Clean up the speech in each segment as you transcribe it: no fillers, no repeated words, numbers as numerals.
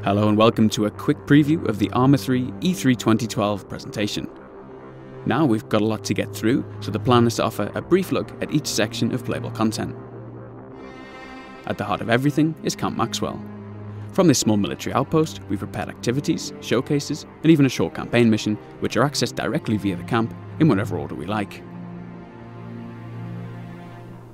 Hello and welcome to a quick preview of the Arma 3 E3 2012 presentation. Now we've got a lot to get through, so the plan is to offer a brief look at each section of playable content. At the heart of everything is Camp Maxwell. From this small military outpost, we've prepared activities, showcases, and even a short campaign mission, which are accessed directly via the camp in whatever order we like.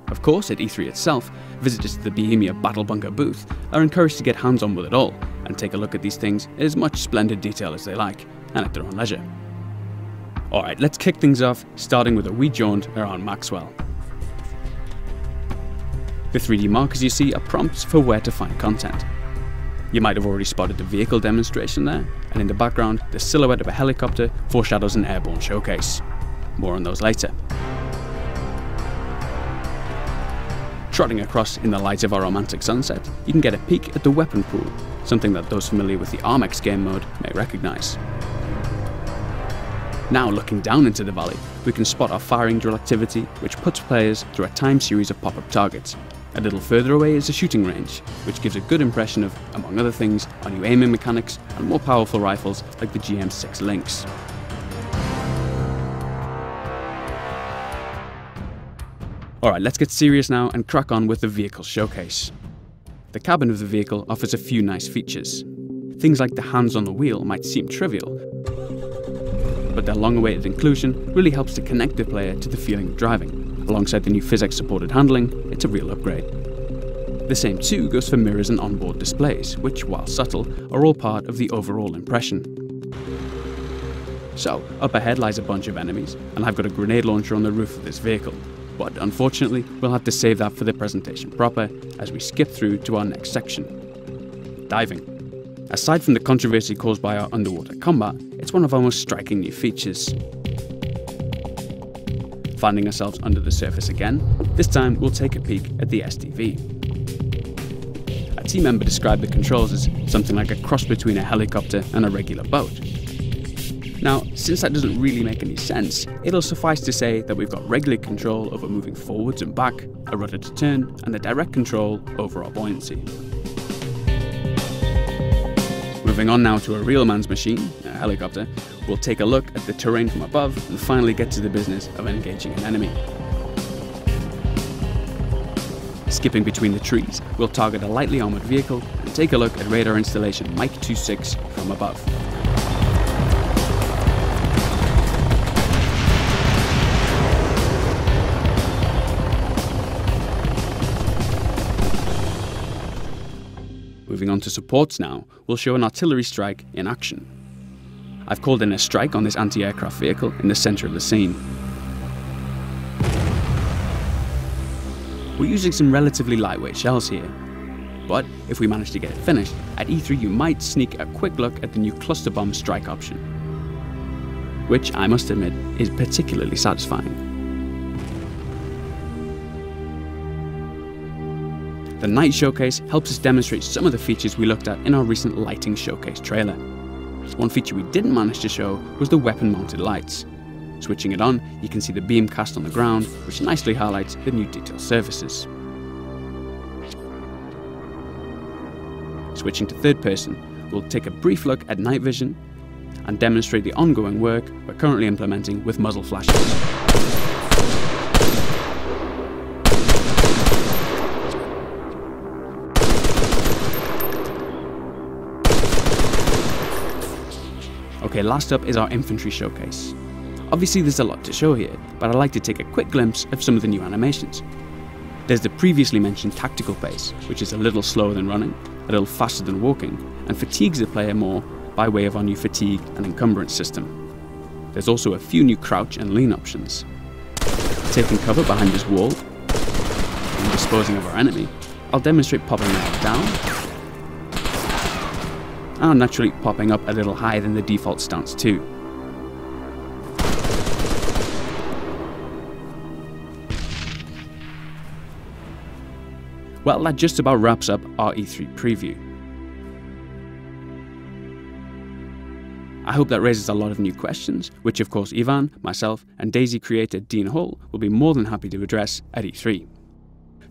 Of course, at E3 itself, visitors to the Bohemia Battle Bunker booth are encouraged to get hands-on with it all, and take a look at these things in as much splendid detail as they like, and at their own leisure. Alright, let's kick things off, starting with a wee jaunt around Maxwell. The 3D markers you see are prompts for where to find content. You might have already spotted the vehicle demonstration there, and in the background, the silhouette of a helicopter foreshadows an airborne showcase. More on those later. Trotting across in the light of our romantic sunset, you can get a peek at the weapon pool, something that those familiar with the Arma game mode may recognise. Now looking down into the valley, we can spot our firing drill activity, which puts players through a timed series of pop-up targets. A little further away is a shooting range, which gives a good impression of, among other things, our new aiming mechanics and more powerful rifles like the GM6 Lynx. Alright, let's get serious now and crack on with the vehicle showcase. The cabin of the vehicle offers a few nice features. Things like the hands on the wheel might seem trivial, but their long-awaited inclusion really helps to connect the player to the feeling of driving. Alongside the new physics-supported handling, it's a real upgrade. The same too goes for mirrors and onboard displays, which, while subtle, are all part of the overall impression. So, up ahead lies a bunch of enemies, and I've got a grenade launcher on the roof of this vehicle. But unfortunately, we'll have to save that for the presentation proper as we skip through to our next section. Diving. Aside from the controversy caused by our underwater combat, it's one of our most striking new features. Finding ourselves under the surface again, this time we'll take a peek at the SDV. A team member described the controls as something like a cross between a helicopter and a regular boat. Now, since that doesn't really make any sense, it'll suffice to say that we've got regular control over moving forwards and back, a rudder to turn, and the direct control over our buoyancy. Moving on now to a real man's machine, a helicopter, we'll take a look at the terrain from above and finally get to the business of engaging an enemy. Skipping between the trees, we'll target a lightly armoured vehicle and take a look at radar installation Mike 26 from above. Moving on to supports now, we'll show an artillery strike in action. I've called in a strike on this anti-aircraft vehicle in the centre of the scene. We're using some relatively lightweight shells here, but if we manage to get it finished, at E3 you might sneak a quick look at the new cluster bomb strike option, which I must admit is particularly satisfying. The night showcase helps us demonstrate some of the features we looked at in our recent lighting showcase trailer. One feature we didn't manage to show was the weapon mounted lights. Switching it on, you can see the beam cast on the ground, which nicely highlights the new detail surfaces. Switching to third person, we'll take a brief look at night vision and demonstrate the ongoing work we're currently implementing with muzzle flashes. Okay, last up is our infantry showcase. Obviously there's a lot to show here, but I'd like to take a quick glimpse of some of the new animations. There's the previously mentioned tactical pace, which is a little slower than running, a little faster than walking, and fatigues the player more by way of our new fatigue and encumbrance system. There's also a few new crouch and lean options. Taking cover behind this wall and disposing of our enemy, I'll demonstrate popping that down, and naturally popping up a little higher than the default stance too. Well, that just about wraps up our E3 preview. I hope that raises a lot of new questions, which of course Ivan, myself and Daisy creator Dean Hall will be more than happy to address at E3.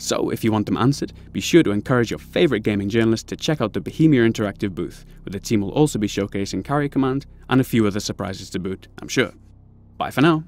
So if you want them answered, be sure to encourage your favourite gaming journalist to check out the Bohemia Interactive booth, where the team will also be showcasing Carrier Command and a few other surprises to boot, I'm sure. Bye for now.